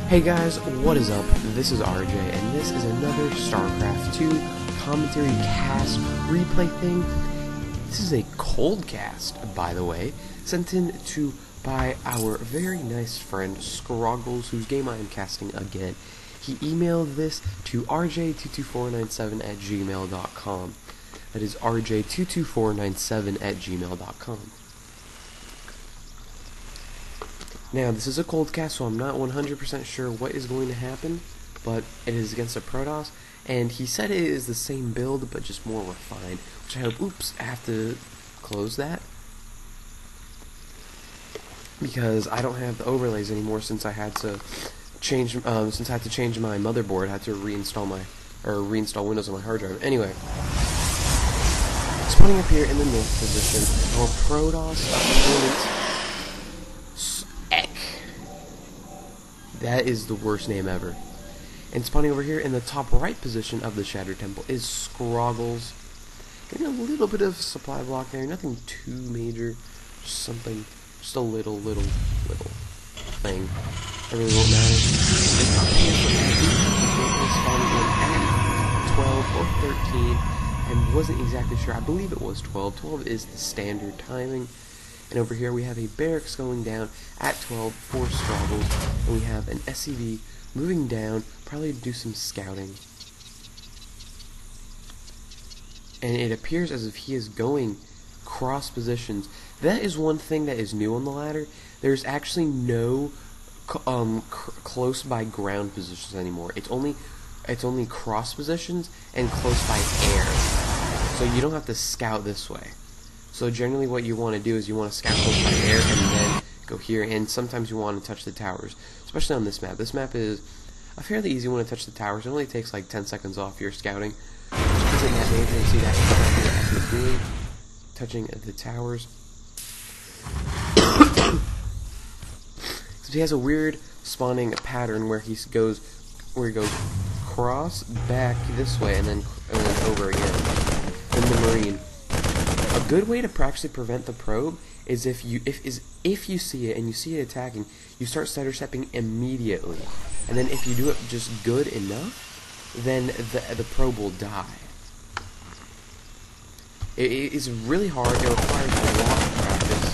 Hey guys, what is up? This is RJ, and this is another StarCraft 2 commentary cast replay thing. This is a cold cast, by the way, sent in by our very nice friend Scrogglez, whose game I am casting again. He emailed this to rj22497@gmail.com. That is rj22497@gmail.com. Now, this is a cold cast, so I'm not 100% sure what is going to happen, but it is against a Protoss, and he said it is the same build, but just more refined, which I hope, oops, I have to close that, because I don't have the overlays anymore since I had to change, my motherboard. I had to reinstall Windows on my hard drive. Anyway, spawning up here in the north position, our Protoss opponent. That is the worst name ever. And spawning over here in the top right position of the Shattered Temple is Scrogglez. Getting a little bit of supply block there, nothing too major, just something, just a little thing. It really won't matter. It's up here for spawning in at 12 or 13, and wasn't exactly sure. I believe it was 12. 12 is the standard timing. And over here we have a barracks going down at 12 for Scrogglez, and we have an SCV moving down, probably to do some scouting. And it appears as if he is going cross positions. That is one thing that is new on the ladder. There's actually no close by ground positions anymore. It's only cross positions and close by air. So you don't have to scout this way. So generally what you want to do is you want to scout close by air and then go here, and sometimes you want to touch the towers, especially on this map. This map is a fairly easy one to touch the towers. It only takes like 10 seconds off your scouting. Which isn't that major. You see that actually doing, touching the towers. So he has a weird spawning pattern where he goes cross, back this way, and then over again. Then the Marine. A good way to actually prevent the probe is if you see it and you see it attacking, you start stutter stepping immediately, and then if you do it just good enough, then the probe will die. It is really hard. It requires a lot of practice.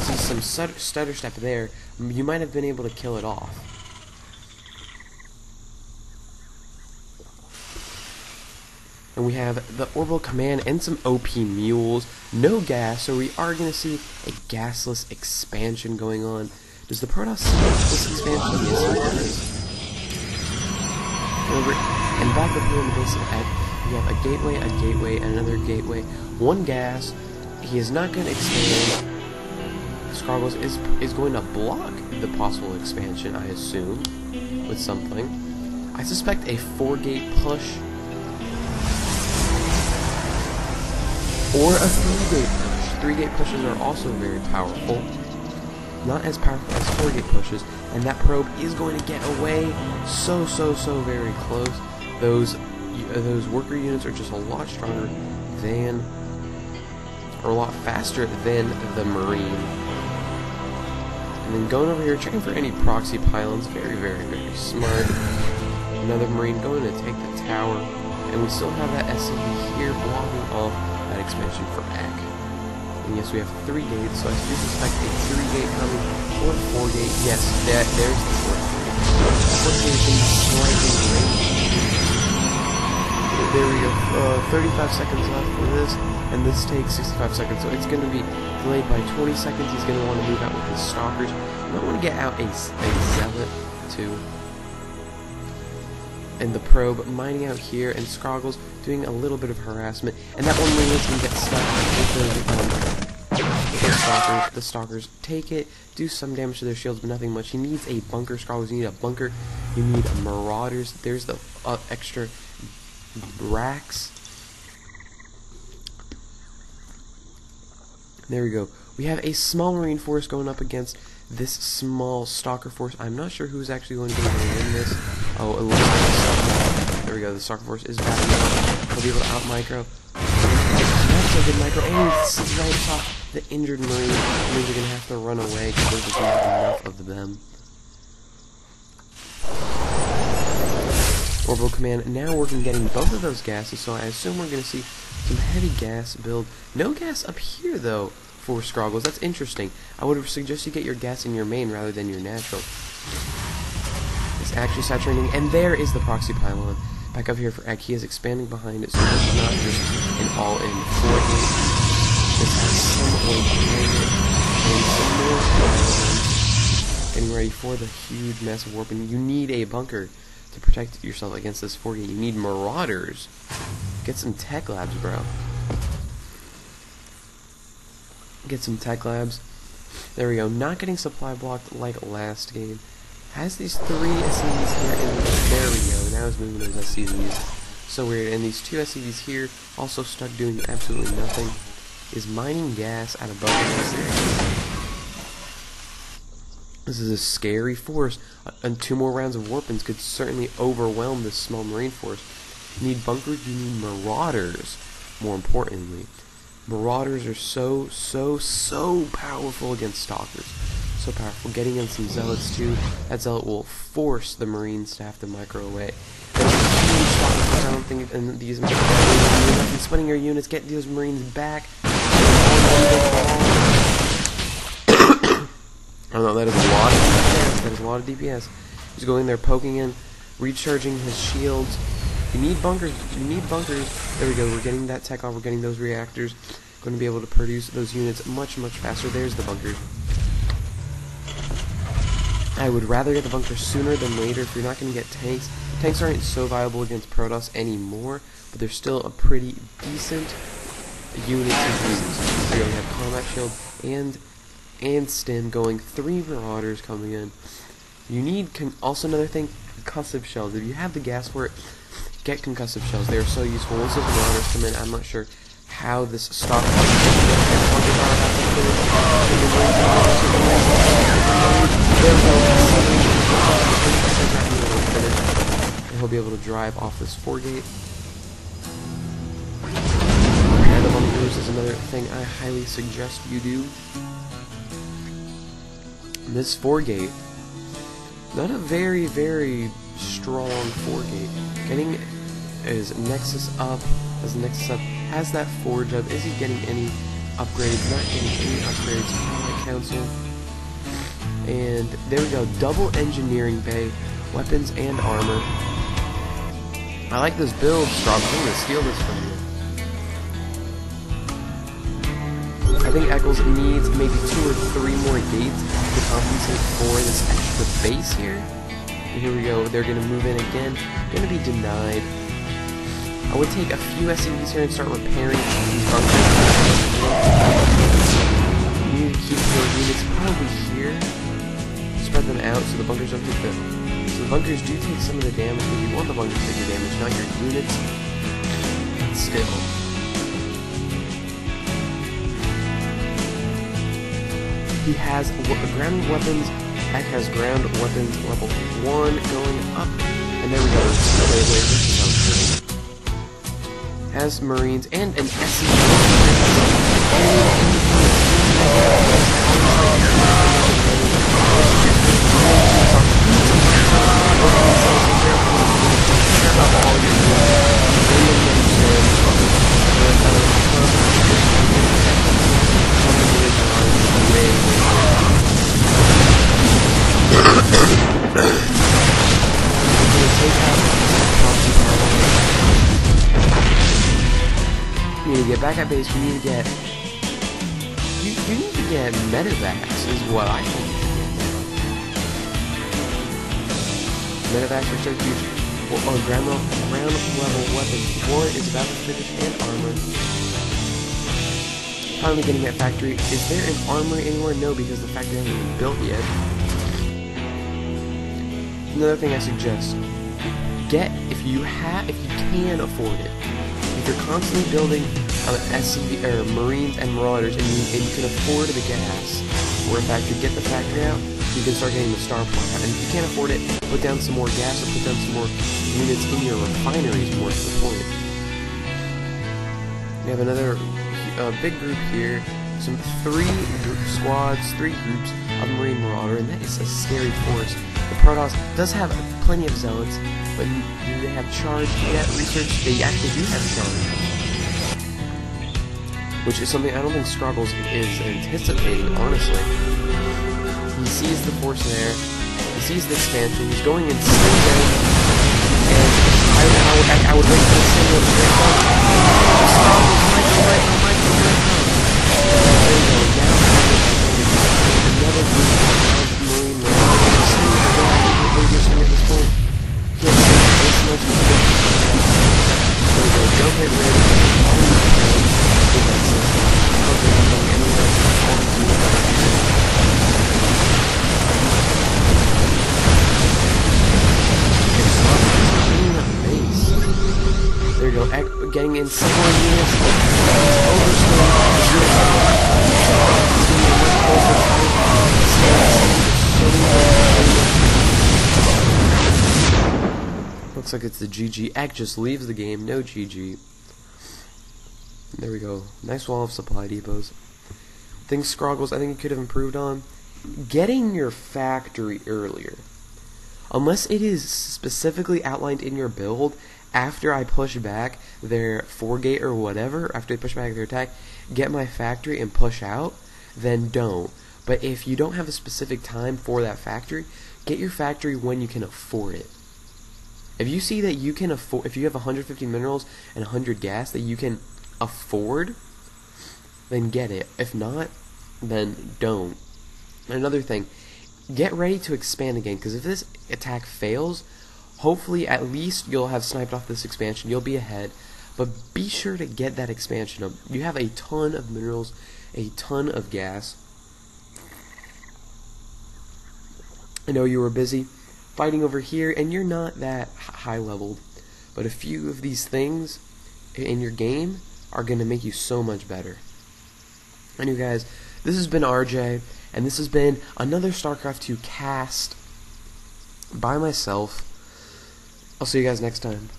See some stutter step there. You might have been able to kill it off. And we have the Orbital Command and some OP mules. No gas, so we are going to see a gasless expansion going on. Does the Protoss see this expansion? Yes, it does. And back up here in the base of X, we have a gateway, another gateway, one gas. He is not going to expand. Scrogglez is going to block the possible expansion, I assume, with something. I suspect a 4-gate push. Or a 3-gate push. 3-gate pushes are also very powerful. Not as powerful as 4-gate pushes. And that probe is going to get away so very close. Those worker units are just a lot stronger than, or a lot faster than the Marine. And then going over here, checking for any proxy pylons. Very smart. Another Marine going to take the tower. And we still have that SCV here blocking off that expansion for Eck. And yes, we have 3 gates, so I do suspect a 3-gate coming, or a 4-gate. Yes, there's the 4th gate. 4th gate is in striking range. There we go. 35 seconds left for this, and this takes 65 seconds, so it's going to be delayed by 20 seconds. He's going to want to move out with his stalkers. You might want to get out a zealot too. And the probe mining out here, and Scrogglez doing a little bit of harassment, and that one Marine is going to get stuck with the stalkers. The stalkers take it, do some damage to their shields, but nothing much. He needs a bunker, Scrogglez. You need a bunker. You need marauders. There's the extra racks. There we go. We have a small Marine force going up against this small stalker force. I'm not sure who's actually going to be able to win this. Oh, it looks like there we go. The stalker force is backing up. He'll be able to out micro. That's a good micro. And he's right atop the injured Marine. Marines are going to have to run away because there's just not enough of them. Orbital Command now working getting both of those gases, so I assume we're going to see some heavy gas build. No gas up here, though, for Scrogglez. That's interesting. I would suggest you get your gas in your main rather than your natural. It's actually saturating, and there is the proxy pylon. Back up here for Ek. He is expanding behind it, so it's not just an all-in 4-8. This has some way behind it, and some more pylons. Getting ready for the huge, massive warping. You need a bunker to protect yourself against this 4-8. You need marauders. Get some tech labs, bro. Get some tech labs. There we go. Not getting supply blocked like last game. Has these 3 SCVs here, and there we go. Now it's moving those SCVs. So weird. And these 2 SCVs here, also stuck doing absolutely nothing. Is mining gas out of bunkers. This is a scary force, and 2 more rounds of warpings could certainly overwhelm this small marine force. You need bunkers, you need marauders, more importantly. Marauders are so powerful against stalkers. So powerful. Getting in some zealots too. That zealot will force the marines to have to micro away. There's a huge stalker, I don't think, and these and splitting your units, get those marines back. I don't know, that is a lot of DPS. That is a lot of DPS. He's going there, poking in, recharging his shields. You need bunkers. You need bunkers. There we go. We're getting that tech off. We're getting those reactors. Going to be able to produce those units much faster. There's the bunkers. I would rather get the bunkers sooner than later. If you're not going to get tanks, tanks aren't so viable against Protoss anymore, but they're still a pretty decent unit to use. So we have combat shield and stim going. 3 marauders coming in. You need also another thing, concussive shells. If you have the gas for it, get concussive shells. They are so useful. Once those marauders come in, I'm not sure how this stock and he'll be able to drive off this 4-gate. And the bunkers is another thing I highly suggest you do. This 4-gate, not a very strong 4-gate. Getting his Nexus up, has that forge up. Is he getting any upgrades? Not getting any upgrades. Allied Council. And there we go, double engineering bay, weapons and armor. I like this build, Scrogglez. I'm gonna steal this from you. I think Eccles needs maybe 2 or 3 more gates to compensate for this extra base here. And here we go, they're gonna move in again. Gonna be denied. I would take a few SCVs here and start repairing these bunkers. You need to keep your units probably here. Spread them out so the bunkers don't take them. So the bunkers do take some of the damage, but you want the bunkers to take the damage, not your units. Still. He has ground weapons. Ek has ground weapons level 1 going up. And there we go. Wait, this is how it's good. Has Marines and an SCV. You need to get back at base. You need to get. You need to get medevacs, is what I think. Medevacs are so huge. Well, ground level weapons. War is about to finish, and armor. Finally getting that factory. Is there an armory anywhere? No, because the factory hasn't been built yet. Another thing I suggest: get if you can afford it. If you're constantly building SCV or Marines and Marauders, and you can afford the gas, or in fact you get the factory out, you can start getting the star plant out. And if you can't afford it, put down some more gas or put down some more units in your refineries. More to the point. We have another big group here. Some 3 squads, 3 groups of Marine Marauder, and that is a scary force. The Protoss does have plenty of Zealots, but do they have charge yet? Research, they actually do have charge, which is something I don't think Scrogglez is anticipating, honestly. He sees the force there, he sees the expansion, he's going in single, and I would wait for the single to break up. Scrogglez, Michael. There you go, now another group of Marine Marauder. At this point. There we go, jump hit ready. There you go, getting in several units. Looks like it's the GG. Egg just leaves the game, no GG. There we go. Nice wall of supply depots. Things Scrogglez I think you could have improved on. Getting your factory earlier. Unless it is specifically outlined in your build, after I push back their 4-gate or whatever, after they push back their attack, get my factory and push out, then don't. But if you don't have a specific time for that factory, get your factory when you can afford it. If you see that you can afford, if you have 150 minerals and 100 gas that you can afford, then get it. If not, then don't. Another thing, get ready to expand again, because if this attack fails, hopefully at least you'll have sniped off this expansion, you'll be ahead, but be sure to get that expansion up. You have a ton of minerals, a ton of gas. I know you were busy fighting over here, and you're not that high leveled, but a few of these things in your game are going to make you so much better. Anyway guys, this has been RJ, and this has been another StarCraft 2 cast by myself. I'll see you guys next time.